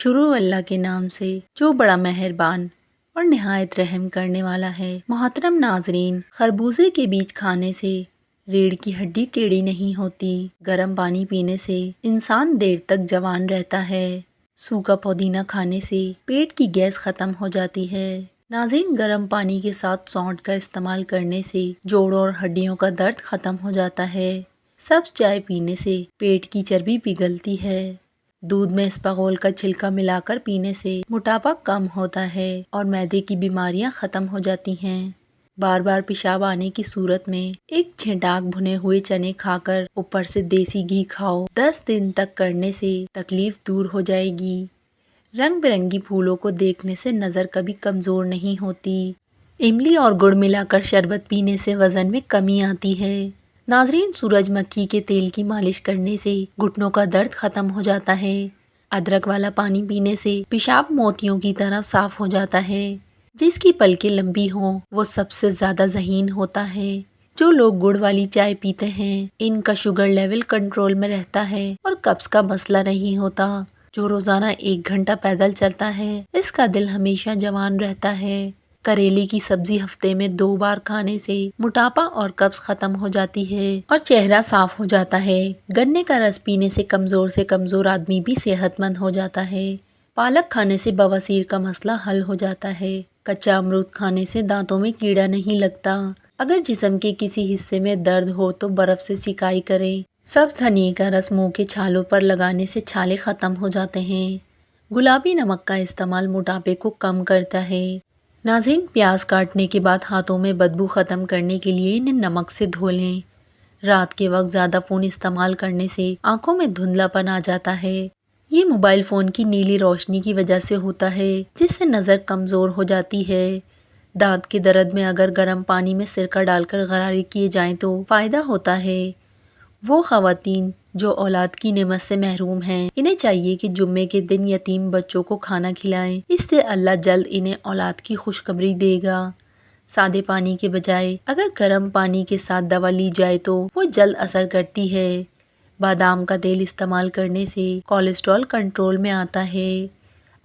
شروع اللہ کے نام سے جو بڑا مہربان اور نہایت رحم کرنے والا ہے۔ محترم ناظرین، خربوزے کے بیج کھانے سے ریڑھ کی ہڈی ٹیڑھی نہیں ہوتی۔ گرم پانی پینے سے انسان دیر تک جوان رہتا ہے۔ سوکھا پودینہ کھانے سے پیٹ کی گیس ختم ہو جاتی ہے۔ ناظرین، گرم پانی کے ساتھ سونڈ کا استعمال کرنے سے جوڑوں اور ہڈیوں کا درد ختم ہو جاتا ہے۔ سبز چائے پینے سے پیٹ کی چربی پگھلتی ہے۔ دودھ میں اسپاغول کا چھلکا ملا کر پینے سے موٹاپا کم ہوتا ہے اور معدے کی بیماریاں ختم ہو جاتی ہیں۔ بار بار پیشاب آنے کی صورت میں ایک چھینٹاک بھنے ہوئے چنے کھا کر اوپر سے دیسی گھی کھاؤ۔ 10 دن تک کرنے سے تکلیف دور ہو جائے گی۔ رنگ برنگی پھولوں کو دیکھنے سے نظر کبھی کمزور نہیں ہوتی۔ املی اور گڑ ملا کر شربت پینے سے وزن میں کمی آتی ہے۔ ناظرین، سورج مکھی کے تیل کی مالش کرنے سے گھٹنوں کا درد ختم ہو جاتا ہے۔ ادرک والا پانی پینے سے پیشاب موتیوں کی طرح صاف ہو جاتا ہے۔ جس کی پلکیں لمبی ہوں وہ سب سے زیادہ ذہین ہوتا ہے۔ جو لوگ گڑ والی چائے پیتے ہیں ان کا شوگر لیول کنٹرول میں رہتا ہے اور قبض کا مسئلہ نہیں ہوتا۔ جو روزانہ 1 گھنٹہ پیدل چلتا ہے اس کا دل ہمیشہ جوان رہتا ہے۔ کریلے کی سبزی ہفتے میں 2 بار کھانے سے موٹاپا اور قبض ختم ہو جاتی ہے اور چہرہ صاف ہو جاتا ہے۔ گنے کا رس پینے سے کمزور آدمی بھی صحت مند ہو جاتا ہے۔ پالک کھانے سے بواسیر کا مسئلہ حل ہو جاتا ہے۔ کچا امرود کھانے سے دانتوں میں کیڑا نہیں لگتا۔ اگر جسم کے کسی حصے میں درد ہو تو برف سے سیکائی کریں۔ سبز دھنیے کا رس منہ کے چھالوں پر لگانے سے چھالے ختم ہو جاتے ہیں۔ گلابی نمک کا استعمال موٹاپے کو کم کرتا ہے۔ ناظرین، پیاز کاٹنے کے بعد ہاتھوں میں بدبو ختم کرنے کے لیے انہیں نمک سے دھو لیں۔ رات کے وقت زیادہ فون استعمال کرنے سے آنکھوں میں دھندلا پن آ جاتا ہے۔ یہ موبائل فون کی نیلی روشنی کی وجہ سے ہوتا ہے جس سے نظر کمزور ہو جاتی ہے۔ دانت کے درد میں اگر گرم پانی میں سرکہ ڈال کر غرارے کیے جائیں تو فائدہ ہوتا ہے۔ وہ خواتین جو اولاد کی نعمت سے محروم ہیں انہیں چاہیے کہ جمعے کے دن یتیم بچوں کو کھانا کھلائیں۔ اس سے اللہ جلد انہیں اولاد کی خوشخبری دے گا۔ سادے پانی کے بجائے اگر گرم پانی کے ساتھ دوا لی جائے تو وہ جلد اثر کرتی ہے۔ بادام کا تیل استعمال کرنے سے کولیسٹرول کنٹرول میں آتا ہے۔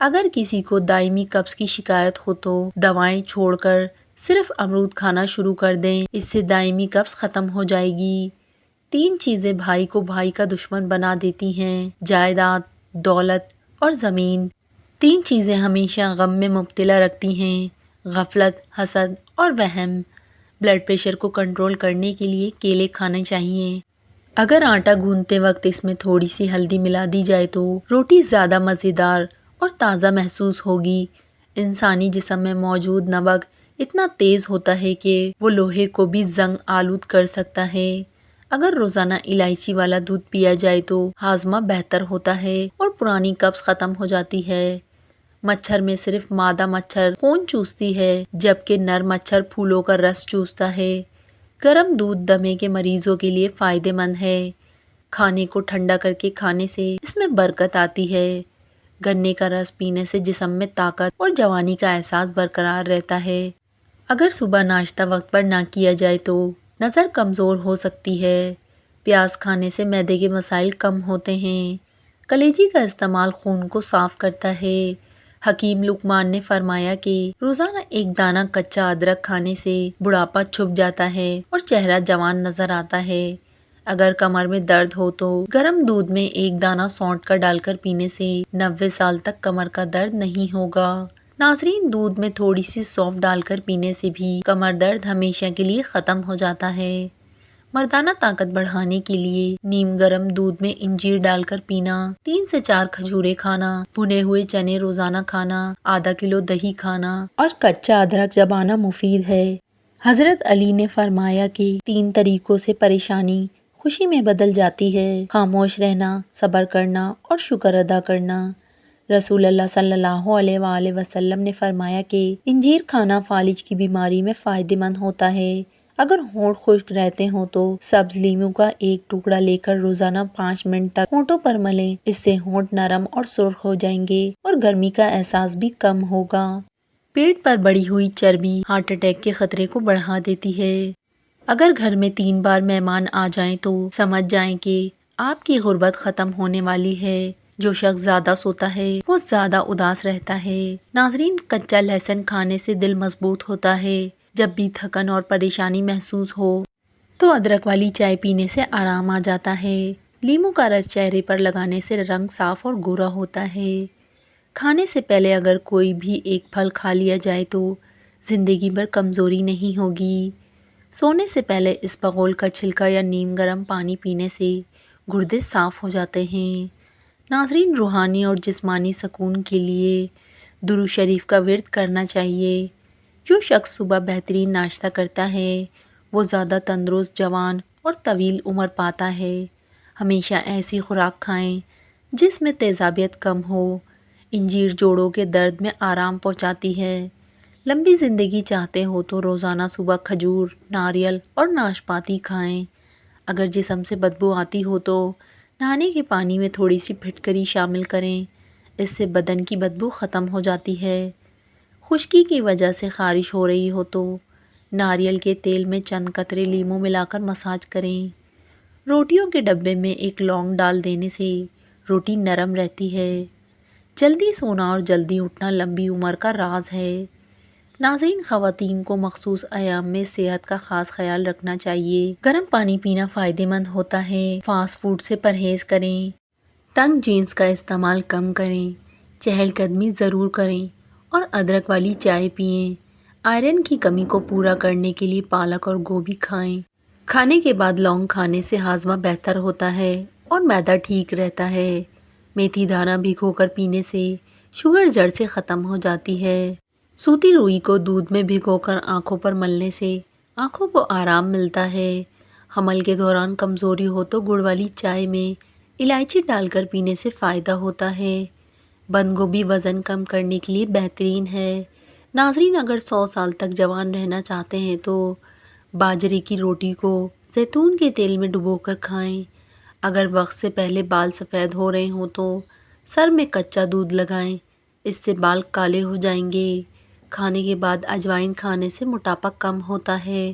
اگر کسی کو دائمی قبض کی شکایت ہو تو دوائیں چھوڑ کر صرف امرود کھانا شروع کر دیں۔ اس سے دائمی قبض ختم ہو جائے گی۔ 3 چیزیں بھائی کو بھائی کا دشمن بنا دیتی ہیں: جائیداد، دولت اور زمین۔ 3 چیزیں ہمیشہ غم میں مبتلا رکھتی ہیں: غفلت، حسد اور وہم۔ بلڈ پریشر کو کنٹرول کرنے کے لیے کیلے کھانے چاہیے۔ اگر آٹا گوندتے وقت اس میں تھوڑی سی ہلدی ملا دی جائے تو روٹی زیادہ مزیدار اور تازہ محسوس ہوگی۔ انسانی جسم میں موجود نمک اتنا تیز ہوتا ہے کہ وہ لوہے کو بھی زنگ آلود کر سکتا ہے۔ اگر روزانہ الائچی والا دودھ پیا جائے تو ہاضمہ بہتر ہوتا ہے اور پرانی قبض ختم ہو جاتی ہے۔ مچھر میں صرف مادہ مچھر خون چوستی ہے جبکہ نر مچھر پھولوں کا رس چوستا ہے۔ گرم دودھ دمے کے مریضوں کے لیے فائدہ مند ہے۔ کھانے کو ٹھنڈا کر کے کھانے سے اس میں برکت آتی ہے۔ گنے کا رس پینے سے جسم میں طاقت اور جوانی کا احساس برقرار رہتا ہے۔ اگر صبح ناشتہ وقت پر نہ کیا جائے تو نظر کمزور ہو سکتی ہے۔ پیاز کھانے سے معدے کے مسائل کم ہوتے ہیں۔ کلیجی کا استعمال خون کو صاف کرتا ہے۔ حکیم لقمان نے فرمایا کہ روزانہ 1 دانہ کچا ادرک کھانے سے بڑھاپا چھپ جاتا ہے اور چہرہ جوان نظر آتا ہے۔ اگر کمر میں درد ہو تو گرم دودھ میں 1 دانہ سونٹ کا ڈال کر پینے سے 90 سال تک کمر کا درد نہیں ہوگا۔ ناظرین، دودھ میں تھوڑی سی سونف ڈال کر پینے سے بھی کمر درد ہمیشہ کے لیے ختم ہو جاتا ہے۔ مردانہ طاقت بڑھانے کے لیے نیم گرم دودھ میں انجیر ڈال کر پینا، 3 سے 4 کھجوریں کھانا، بھنے ہوئے چنے روزانہ کھانا، ½ کلو دہی کھانا اور کچا ادرک چبانا مفید ہے۔ حضرت علی نے فرمایا کہ 3 طریقوں سے پریشانی خوشی میں بدل جاتی ہے: خاموش رہنا، صبر کرنا اور شکر ادا کرنا۔ رسول اللہ صلی اللہ علیہ وآلہ وسلم نے فرمایا کہ انجیر کھانا فالج کی بیماری میں فائدہ مند ہوتا ہے۔ اگر ہونٹ خشک رہتے ہوں تو سبز لیموں کا 1 ٹکڑا لے کر روزانہ 5 منٹ تک ہونٹوں پر ملیں۔ اس سے ہونٹ نرم اور سرخ ہو جائیں گے اور گرمی کا احساس بھی کم ہوگا۔ پیٹ پر بڑھی ہوئی چربی ہارٹ اٹیک کے خطرے کو بڑھا دیتی ہے۔ اگر گھر میں 3 بار مہمان آ جائیں تو سمجھ جائیں کہ آپ کی غربت ختم ہونے والی ہے۔ جو شخص زیادہ سوتا ہے وہ زیادہ اداس رہتا ہے۔ ناظرین، کچا لہسن کھانے سے دل مضبوط ہوتا ہے۔ جب بھی تھکن اور پریشانی محسوس ہو تو ادرک والی چائے پینے سے آرام آ جاتا ہے۔ لیموں کا رس چہرے پر لگانے سے رنگ صاف اور گورا ہوتا ہے۔ کھانے سے پہلے اگر کوئی بھی ایک پھل کھا لیا جائے تو زندگی بھر کمزوری نہیں ہوگی۔ سونے سے پہلے اسپغول کا چھلکا یا نیم گرم پانی پینے سے گردے صاف ہو جاتے ہیں۔ ناظرین، روحانی اور جسمانی سکون کے لیے درود شریف کا ورد کرنا چاہیے۔ جو شخص صبح بہترین ناشتہ کرتا ہے وہ زیادہ تندرست، جوان اور طویل عمر پاتا ہے۔ ہمیشہ ایسی خوراک کھائیں جس میں تیزابیت کم ہو۔ انجیر جوڑوں کے درد میں آرام پہنچاتی ہے۔ لمبی زندگی چاہتے ہو تو روزانہ صبح کھجور، ناریل اور ناشپاتی کھائیں۔ اگر جسم سے بدبو آتی ہو تو نہانے کے پانی میں تھوڑی سی پھٹکری شامل کریں، اس سے بدن کی بدبو ختم ہو جاتی ہے۔ خشکی کی وجہ سے خارش ہو رہی ہو تو ناریل کے تیل میں چند قطرے لیموں ملا کر مساج کریں۔ روٹیوں کے ڈبے میں ایک لونگ ڈال دینے سے روٹی نرم رہتی ہے۔ جلدی سونا اور جلدی اٹھنا لمبی عمر کا راز ہے۔ ناظرین، خواتین کو مخصوص ایام میں صحت کا خاص خیال رکھنا چاہیے۔ گرم پانی پینا فائدہ مند ہوتا ہے۔ فاسٹ فوڈ سے پرہیز کریں۔ تنگ جینس کا استعمال کم کریں۔ چہل قدمی ضرور کریں اور ادرک والی چائے پئیں۔ آئرن کی کمی کو پورا کرنے کے لیے پالک اور گوبھی کھائیں۔ کھانے کے بعد لونگ کھانے سے ہاضمہ بہتر ہوتا ہے اور معدہ ٹھیک رہتا ہے۔ میتھی دانہ بھگو کر پینے سے شوگر جڑ سے ختم ہو جاتی ہے۔ سوتی روئی کو دودھ میں بھگو کر آنکھوں پر ملنے سے آنکھوں کو آرام ملتا ہے۔ حمل کے دوران کمزوری ہو تو گڑ والی چائے میں الائچی ڈال کر پینے سے فائدہ ہوتا ہے۔ بند گوبھی وزن کم کرنے کے لیے بہترین ہے۔ ناظرین، اگر 100 سال تک جوان رہنا چاہتے ہیں تو باجرے کی روٹی کو زیتون کے تیل میں ڈبو کر کھائیں۔ اگر وقت سے پہلے بال سفید ہو رہے ہوں تو سر میں کچا دودھ لگائیں، اس سے بال کالے ہو جائیں گے۔ کھانے کے بعد اجوائن کھانے سے موٹاپا کم ہوتا ہے۔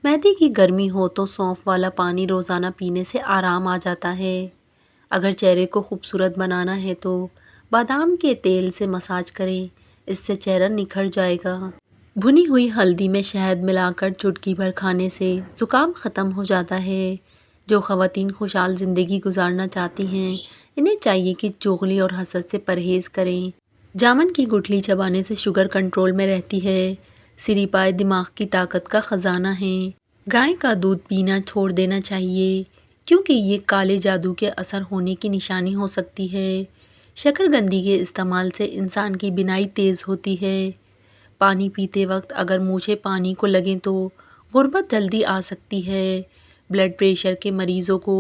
معدے کی گرمی ہو تو سونف والا پانی روزانہ پینے سے آرام آ جاتا ہے۔ اگر چہرے کو خوبصورت بنانا ہے تو بادام کے تیل سے مساج کریں، اس سے چہرہ نکھر جائے گا۔ بھنی ہوئی ہلدی میں شہد ملا کر چٹکی بھر کھانے سے زکام ختم ہو جاتا ہے۔ جو خواتین خوشحال زندگی گزارنا چاہتی ہیں انہیں چاہیے کہ چغلی اور حسد سے پرہیز کریں۔ جامن کی گٹھلی چبانے سے شوگر کنٹرول میں رہتی ہے۔ سری پائے دماغ کی طاقت کا خزانہ ہے۔ گائے کا دودھ پینا چھوڑ دینا چاہیے کیونکہ یہ کالے جادو کے اثر ہونے کی نشانی ہو سکتی ہے۔ شکرگندی کے استعمال سے انسان کی بینائی تیز ہوتی ہے۔ پانی پیتے وقت اگر مونچھیں پانی کو لگیں تو غربت جلدی آ سکتی ہے۔ بلڈ پریشر کے مریضوں کو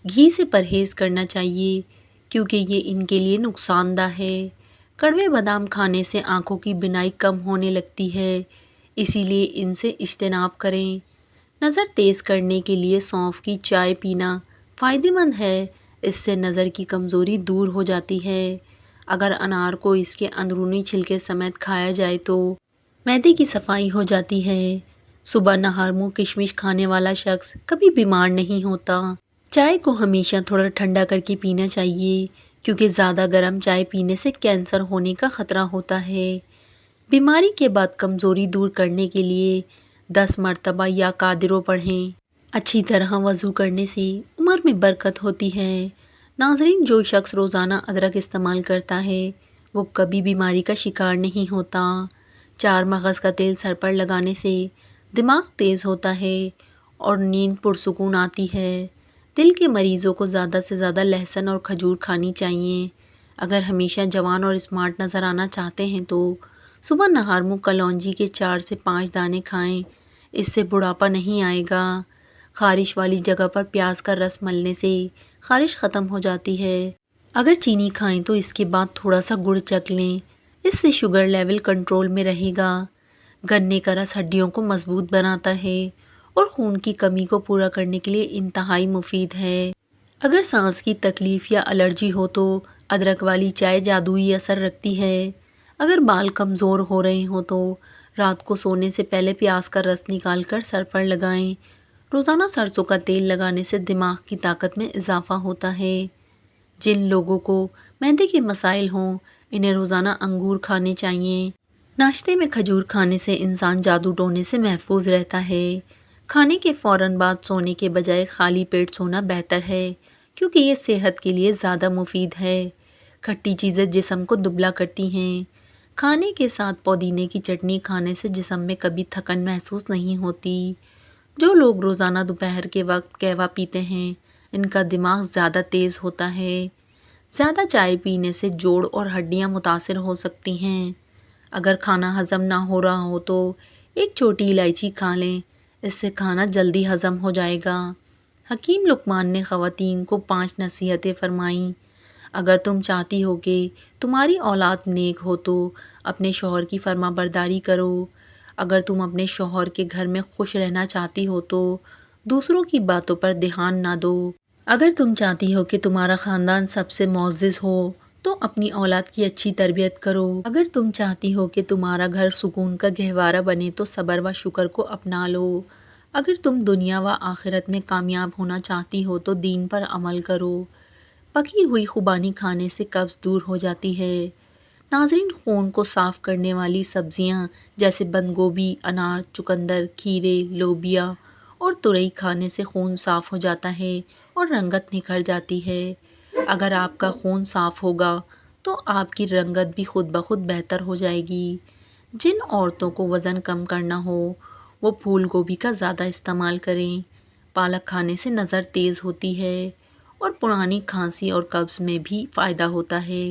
گھی سے پرہیز کرنا چاہیے کیونکہ یہ ان کے لیے نقصان دہ ہے۔ کڑوے بادام کھانے سے آنکھوں کی بینائی کم ہونے لگتی ہے، اسی لیے ان سے اجتناب کریں۔ نظر تیز کرنے کے لیے سونف کی چائے پینا فائدہ مند ہے، اس سے نظر کی کمزوری دور ہو جاتی ہے۔ اگر انار کو اس کے اندرونی چھلکے سمیت کھایا جائے تو معدے کی صفائی ہو جاتی ہے۔ صبح نہار منہ کشمش کھانے والا شخص کبھی بیمار نہیں ہوتا۔ چائے کو ہمیشہ تھوڑا ٹھنڈا کر کے پینا چاہیے کیونکہ زیادہ گرم چائے پینے سے کینسر ہونے کا خطرہ ہوتا ہے۔ بیماری کے بعد کمزوری دور کرنے کے لیے 10 مرتبہ یا قادروں پڑھیں۔ اچھی طرح وضو کرنے سے عمر میں برکت ہوتی ہے۔ ناظرین، جو شخص روزانہ ادرک استعمال کرتا ہے وہ کبھی بیماری کا شکار نہیں ہوتا۔ 4 مغز کا تیل سر پر لگانے سے دماغ تیز ہوتا ہے اور نیند پرسکون آتی ہے۔ دل کے مریضوں کو زیادہ سے زیادہ لہسن اور کھجور کھانی چاہیے۔ اگر ہمیشہ جوان اور اسمارٹ نظر آنا چاہتے ہیں تو صبح نہار منہ کلونجی کے 4 سے 5 دانے کھائیں، اس سے بڑھاپا نہیں آئے گا۔ خارش والی جگہ پر پیاز کا رس ملنے سے خارش ختم ہو جاتی ہے۔ اگر چینی کھائیں تو اس کے بعد تھوڑا سا گڑ چکھ لیں، اس سے شوگر لیول کنٹرول میں رہے گا۔ گنے کا رس ہڈیوں کو مضبوط بناتا ہے اور خون کی کمی کو پورا کرنے کے لیے انتہائی مفید ہے۔ اگر سانس کی تکلیف یا الرجی ہو تو ادرک والی چائے جادوئی اثر رکھتی ہے۔ اگر بال کمزور ہو رہے ہوں تو رات کو سونے سے پہلے پیاز کا رس نکال کر سر پر لگائیں۔ روزانہ سرسوں کا تیل لگانے سے دماغ کی طاقت میں اضافہ ہوتا ہے۔ جن لوگوں کو معدے کے مسائل ہوں انہیں روزانہ انگور کھانے چاہیے۔ ناشتے میں کھجور کھانے سے انسان جادو ٹونے سے محفوظ رہتا ہے۔ کھانے کے فوراً بعد سونے کے بجائے خالی پیٹ سونا بہتر ہے کیونکہ یہ صحت کے لیے زیادہ مفید ہے۔ کھٹی چیزیں جسم کو دبلا کرتی ہیں۔ کھانے کے ساتھ پودینے کی چٹنی کھانے سے جسم میں کبھی تھکن محسوس نہیں ہوتی۔ جو لوگ روزانہ دوپہر کے وقت قہوہ پیتے ہیں ان کا دماغ زیادہ تیز ہوتا ہے۔ زیادہ چائے پینے سے جوڑ اور ہڈیاں متاثر ہو سکتی ہیں۔ اگر کھانا ہضم نہ ہو رہا ہو تو ایک چھوٹی الائچی کھا لیں، اس سے کھانا جلدی ہضم ہو جائے گا۔ حکیم لقمان نے خواتین کو 5 نصیحتیں فرمائیں۔ اگر تم چاہتی ہو کہ تمہاری اولاد نیک ہو تو اپنے شوہر کی فرما برداری کرو۔ اگر تم اپنے شوہر کے گھر میں خوش رہنا چاہتی ہو تو دوسروں کی باتوں پر دھیان نہ دو۔ اگر تم چاہتی ہو کہ تمہارا خاندان سب سے معزز ہو تو اپنی اولاد کی اچھی تربیت کرو۔ اگر تم چاہتی ہو کہ تمہارا گھر سکون کا گہوارہ بنے تو صبر و شکر کو اپنا لو۔ اگر تم دنیا و آخرت میں کامیاب ہونا چاہتی ہو تو دین پر عمل کرو۔ پکی ہوئی خوبانی کھانے سے قبض دور ہو جاتی ہے۔ ناظرین، خون کو صاف کرنے والی سبزیاں جیسے بند گوبھی، انار، چقندر، کھیرے، لوبیا اور ترئی کھانے سے خون صاف ہو جاتا ہے اور رنگت نکھر جاتی ہے۔ اگر آپ کا خون صاف ہوگا تو آپ کی رنگت بھی خود بخود بہتر ہو جائے گی۔ جن عورتوں کو وزن کم کرنا ہو وہ پھول گوبھی کا زیادہ استعمال کریں۔ پالک کھانے سے نظر تیز ہوتی ہے اور پرانی کھانسی اور قبض میں بھی فائدہ ہوتا ہے۔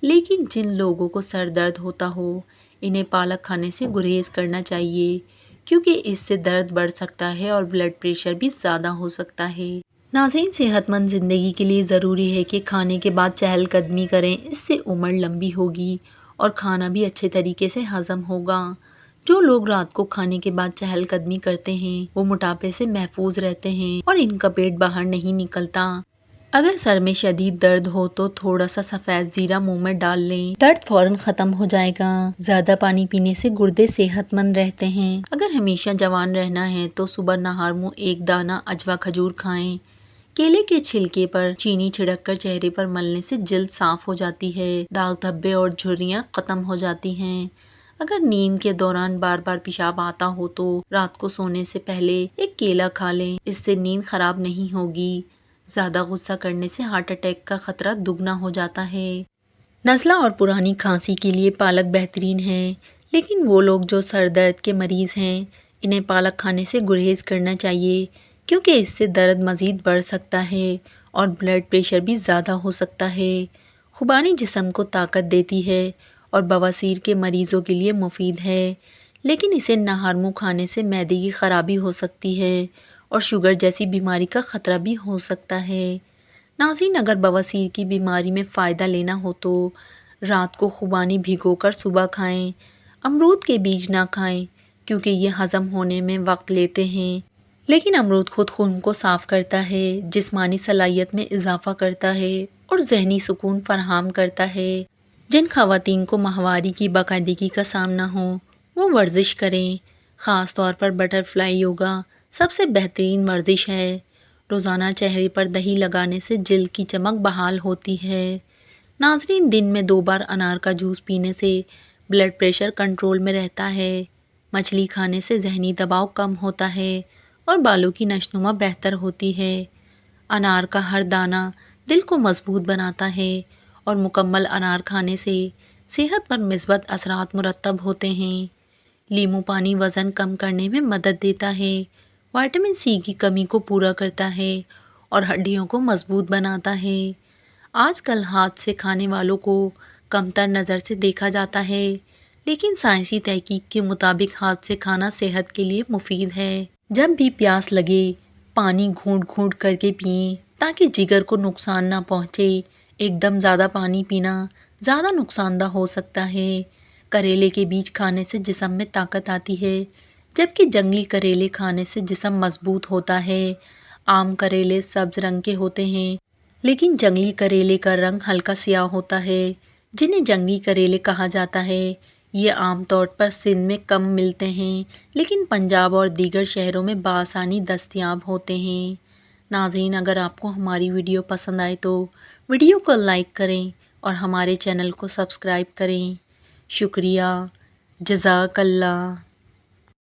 لیکن جن لوگوں کو سر درد ہوتا ہو انہیں پالک کھانے سے گریز کرنا چاہیے کیونکہ اس سے درد بڑھ سکتا ہے اور بلڈ پریشر بھی زیادہ ہو سکتا ہے۔ ناظرین، صحت مند زندگی کے لیے ضروری ہے کہ کھانے کے بعد چہل قدمی کریں، اس سے عمر لمبی ہوگی اور کھانا بھی اچھے طریقے سے ہضم ہوگا۔ جو لوگ رات کو کھانے کے بعد چہل قدمی کرتے ہیں وہ موٹاپے سے محفوظ رہتے ہیں اور ان کا پیٹ باہر نہیں نکلتا۔ اگر سر میں شدید درد ہو تو تھوڑا سا سفید زیرہ منہ میں ڈال لیں، درد فوراً ختم ہو جائے گا۔ زیادہ پانی پینے سے گردے صحت مند رہتے ہیں۔ اگر ہمیشہ جوان رہنا ہے تو صبح نہار منہ 1 دانہ اجوا کھجور کھائیں۔ کیلے کے چھلکے پر چینی چھڑک کر چہرے پر ملنے سے جلد صاف ہو جاتی ہے، داغ دھبے اور جھریاں ختم ہو جاتی ہیں۔ اگر نیند کے دوران بار بار پیشاب آتا ہو تو رات کو سونے سے پہلے ایک کیلا کھا لیں، اس سے نیند خراب نہیں ہوگی۔ زیادہ غصہ کرنے سے ہارٹ اٹیک کا خطرہ دگنا ہو جاتا ہے۔ نزلہ اور پرانی کھانسی کے لیے پالک بہترین ہے، لیکن وہ لوگ جو سر درد کے مریض ہیں انہیں پالک کھانے سے گریز کرنا چاہیے کیونکہ اس سے درد مزید بڑھ سکتا ہے اور بلڈ پریشر بھی زیادہ ہو سکتا ہے۔ خوبانی جسم کو طاقت دیتی ہے اور بواسیر کے مریضوں کے لیے مفید ہے، لیکن اسے نہار منہ کھانے سے معدے کی خرابی ہو سکتی ہے اور شوگر جیسی بیماری کا خطرہ بھی ہو سکتا ہے۔ ناظرین، اگر بواسیر کی بیماری میں فائدہ لینا ہو تو رات کو خوبانی بھگو کر صبح کھائیں۔ امرود کے بیج نہ کھائیں کیونکہ یہ ہضم ہونے میں وقت لیتے ہیں، لیکن امرود خود خون کو صاف کرتا ہے، جسمانی صلاحیت میں اضافہ کرتا ہے اور ذہنی سکون فراہم کرتا ہے۔ جن خواتین کو ماہواری کی باقاعدگی کا سامنا ہو وہ ورزش کریں، خاص طور پر بٹر فلائی یوگا سب سے بہترین ورزش ہے۔ روزانہ چہرے پر دہی لگانے سے جلد کی چمک بحال ہوتی ہے۔ ناظرین، دن میں 2 بار انار کا جوس پینے سے بلڈ پریشر کنٹرول میں رہتا ہے۔ مچھلی کھانے سے ذہنی دباؤ کم ہوتا ہے اور بالوں کی نشوونما بہتر ہوتی ہے۔ انار کا ہر دانہ دل کو مضبوط بناتا ہے اور مکمل انار کھانے سے صحت پر مثبت اثرات مرتب ہوتے ہیں۔ لیمو پانی وزن کم کرنے میں مدد دیتا ہے، وٹامن سی کی کمی کو پورا کرتا ہے اور ہڈیوں کو مضبوط بناتا ہے۔ آج کل ہاتھ سے کھانے والوں کو کمتر نظر سے دیکھا جاتا ہے، لیکن سائنسی تحقیق کے مطابق ہاتھ سے کھانا صحت کے لیے مفید ہے۔ جب بھی پیاس لگے پانی گھونٹ گھونٹ کر کے پئیں تاکہ جگر کو نقصان نہ پہنچے۔ ایک دم زیادہ پانی پینا زیادہ نقصان دہ ہو سکتا ہے۔ کریلے کے بیج کھانے سے جسم میں طاقت آتی ہے جبکہ جنگلی کریلے کھانے سے جسم مضبوط ہوتا ہے۔ عام کریلے سبز رنگ کے ہوتے ہیں لیکن جنگلی کریلے کا رنگ ہلکا سیاہ ہوتا ہے جنہیں جنگلی کریلے کہا جاتا ہے۔ یہ عام طور پر سندھ میں کم ملتے ہیں لیکن پنجاب اور دیگر شہروں میں بآسانی دستیاب ہوتے ہیں۔ ناظرین، اگر آپ کو ہماری ویڈیو پسند آئے تو ویڈیو کو لائک کریں اور ہمارے چینل کو سبسکرائب کریں۔ شکریہ، جزاک اللہ۔